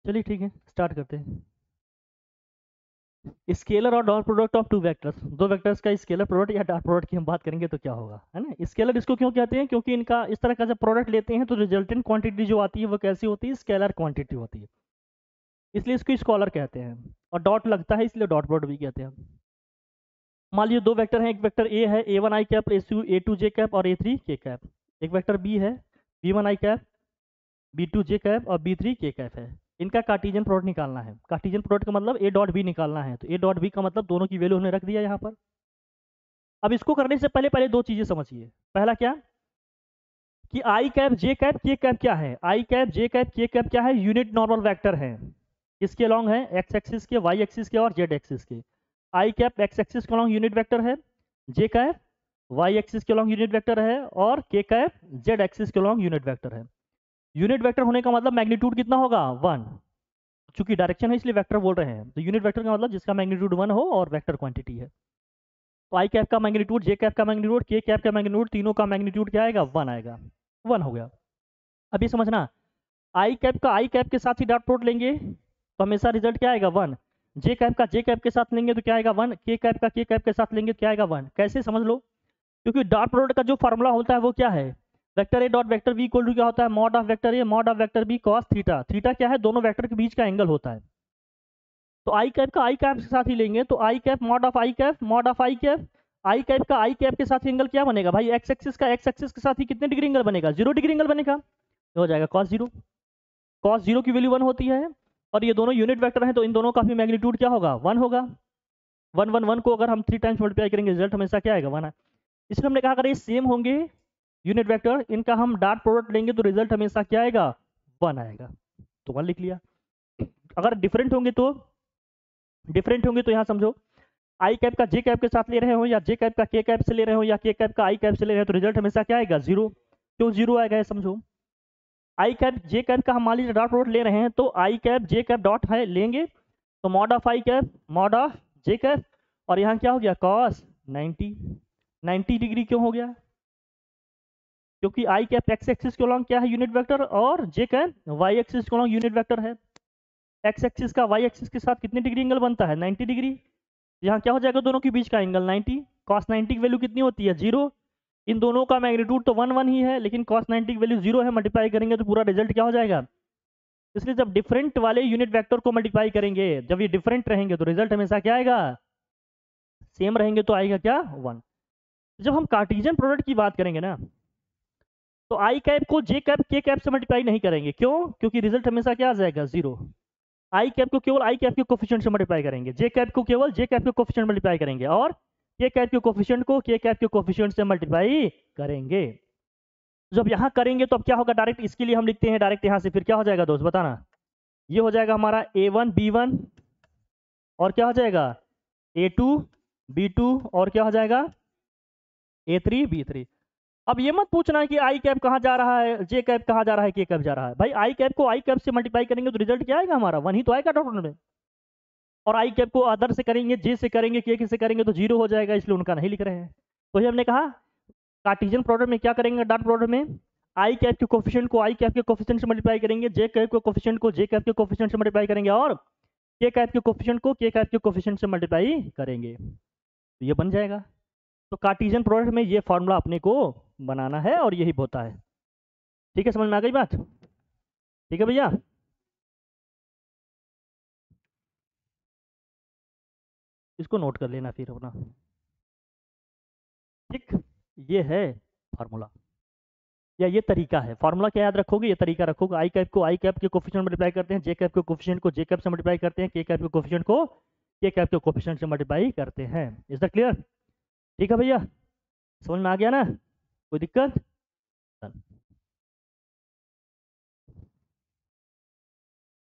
चलिए ठीक है, स्टार्ट करते हैं। स्केलर और dot product of two vectors, दो वेक्टर्स का स्केलर प्रोडक्ट या डॉट प्रोडक्ट की हम बात करेंगे तो क्या होगा, है ना। स्केलर इसको क्यों कहते हैं, क्योंकि इनका इस तरह का जब प्रोडक्ट लेते हैं तो रिजल्टेंट क्वांटिटी जो आती है वो कैसी होती है, स्केलर क्वांटिटी होती है, इसलिए इसको स्कॉलर कहते हैं। और डॉट लगता है इसलिए डॉट प्रोडक्ट भी कहते हैं। मान लीजिए दो वेक्टर हैं, एक वेक्टर ए है A1 आई कैप, A2 जे कैप और A3 के कैप। एक वेक्टर बी है B1 आई कैप, B2 जे कैप और B3 के कैप है। इनका कार्टेशियन प्रोडक्ट निकालना है। कार्टेशियन प्रोडक्ट का मतलब ए डॉट बी निकालना है, तो ए डॉट बी का मतलब दोनों की वैल्यू हमने रख दिया यहाँ पर। अब इसको करने से पहले पहले दो चीजें समझिए। पहला क्या कि आई कैप जे कैप के कैप क्या है, आई कैप जे कैप के कैप क्या है, यूनिट नॉर्मल वेक्टर है। किसके अलॉन्ग है, एक्स एक्सिस के, वाई एक्सिस के और जेड एक्सिस के। आई कैप एक्स एक्सिस के अलॉन्ग यूनिट वेक्टर है, जे कैप वाई एक्सिस के अलॉन्ग यूनिट वेक्टर है और के कैप जेड एक्सिस के अलॉन्ग यूनिट वेक्टर है। यूनिट वेक्टर होने का मतलब मैग्नीट्यूड कितना होगा, 1। चूंकि डायरेक्शन है इसलिए वेक्टर बोल रहे हैं, तो यूनिट वेक्टर का मतलब जिसका मैग्नीट्यूड 1 हो और वेक्टर क्वांटिटी है। तो आई कैप का मैग्नीट्यूड, जे कैप का मैग्नीट्यूड, के कैप का मैग्नीट्यूड, तीनों का मैग्नीट्यूड क्या आएगा, 1 आएगा। 1 हो गया। अब ये समझना, आई कैप का आई कैप के साथ ही डॉट प्रोडक्ट लेंगे तो हमेशा रिजल्ट क्या आएगा, 1। जे कैप का जे कैप के साथ लेंगे तो क्या आएगा, 1। के कैप का के कैप के साथ लेंगे तो क्या आएगा, 1। कैसे समझ लो, क्योंकि डॉट प्रोडक्ट का जो फॉर्मूला होता है वो क्या है, vector A dot vector B equal to क्या होता है, mod of vector A mod of vector B cos theta. Theta क्या है, दोनों वेक्टर के बीच का एंगल होता है। तो आई कैप का आई कैप के साथ ही लेंगे तो i cap mod of i cap mod of i cap. I cap का आई कैप के साथ एंगल क्या बनेगा भाई, एक्स एक्सिस का एक्स एक्सिस के साथ ही कितने डिग्री एंगल बनेगा, 0 डिग्री एंगल बनेगा, तो हो जाएगा कॉस 0। कॉस 0 की वैल्यू 1 होती है और ये दोनों यूनिट वेक्टर हैं तो इन दोनों का भी मैग्नीट्यूड क्या होगा, 1 होगा। 1 1 1 को अगर हम 3 टाइम्स मल्टीप्लाई करेंगे रिजल्ट हमेशा क्या आएगा, 1 है। इसलिए हमने कहा अगर ये सेम होंगे यूनिट वेक्टर, इनका हम डॉट प्रोडक्ट लेंगे तो रिजल्ट हमेशा क्या आएगा, 1 आएगा। तो 1 लिख लिया। अगर डिफरेंट होंगे तो यहाँ समझो, आई कैप का जे कैप के साथ ले रहे हो या जे कैप का के कैप से ले रहे हो या के कैप का आई कैप से ले रहे हो तो रिजल्ट हमेशा क्या आएगा, 0। क्यों 0 आएगा ये समझो। आई कैप जे कैप का हम मान लीजिए डॉट प्रोडक्ट ले रहे हैं तो i cap J cap dot है लेंगे तो mod of i cap mod of J cap, और यहाँ क्या हो गया, कॉस 90। 90 डिग्री क्यों हो गया, क्योंकि आई कैप एक्स एक्सिस के अलॉन्ग क्या है, यूनिट वेक्टर, और जे कैप वाई एक्सिस के अलॉन्ग यूनिट वेक्टर है। एक्स एक्सिस का वाई एक्सिस के साथ कितने डिग्री एंगल बनता है, 90 डिग्री। यहाँ क्या हो जाएगा, दोनों के बीच का एंगल 90। कॉस 90 की वैल्यू कितनी होती है, 0। इन दोनों का मैग्नीट्यूड तो 1 1 ही है लेकिन कॉस 90 की वैल्यू 0 है, मल्टीप्लाई करेंगे तो पूरा रिजल्ट क्या हो जाएगा। इसलिए जब डिफरेंट वाले यूनिट वेक्टर को मल्टीप्लाई करेंगे, जब ये डिफरेंट रहेंगे तो रिजल्ट हमेशा क्या आएगा, सेम रहेंगे तो आएगा क्या, 1। जब हम कार्टेशियन प्रोडक्ट की बात करेंगे ना तो आई कैप को जे कैप के कैप से मल्टीप्लाई नहीं करेंगे, क्यों, क्योंकि रिजल्ट हमेशा क्या आ जाएगा, 0। आई कैप को केवल आई कैप के कोफिशिएंट से मल्टीप्लाई करेंगे, जे कैप को केवल जे कैप के कोफिशिएंट मल्टीप्लाई करेंगे और के कैप के कोफिशिएंट को के कैप के कोफिशिएंट से मल्टीप्लाई करेंगे। जब यहाँ करेंगे तो अब क्या होगा, डायरेक्ट इसके लिए हम लिखते हैं डायरेक्ट यहाँ से, फिर क्या हो जाएगा दोस्त बताना, ये हो जाएगा हमारा A1 B1 और क्या हो जाएगा A2 B2 और क्या हो जाएगा A3 B3। अब ये मत पूछना है कि आई कैप कहाँ जा रहा है, जे कैप कहाँ जा रहा है, के कैप जा रहा है। भाई आई कैप को आई कैप से मल्टीप्लाई करेंगे तो रिजल्ट क्या आएगा हमारा, 1 ही तो आएगा टोटल में। और आई कैप को अदर से करेंगे, जे से करेंगे, के से करेंगे तो 0 हो जाएगा, इसलिए उनका नहीं लिख रहे हैं। तो ये हमने कहा कार्टेशियन प्रोडक्ट में क्या करेंगे, डॉट प्रोडक्ट में आई कैप के कोफिशिएंट को आई कैप के कोफिशिएंट से मल्टीप्लाई करेंगे, जे कैप के कोफिशिएंट को जे कैप के कोफिशिएंट से मल्टीप्लाई करेंगे और के कैप के कोफिशिएंट को के कैप के कोफिशिएंट से मल्टीप्लाई करेंगे, तो ये बन जाएगा। तो कार्टेशियन प्रोडक्ट में ये फॉर्मूला अपने को बनाना है और यही होता है। ठीक है, समझ में आ गई बात, ठीक है भैया। इसको नोट कर लेना फिर अपना, ठीक। ये है फार्मूला या ये तरीका है, फार्मूला क्या याद रखोगे, ये तरीका रखोगे। आई कैप को आई कैप के कोफिशिएंट मल्टीप्लाई करते हैं, जे कैप के कोफिशिएंट को जे कैप से मल्टीप्लाई करते हैं, के कैप के कोफिशिएंट को के कैप के कोफिशिएंट से मल्टीप्लाई करते हैं। इज दैट क्लियर, ठीक है भैया, समझ में आ गया ना, कोई दिक्कत।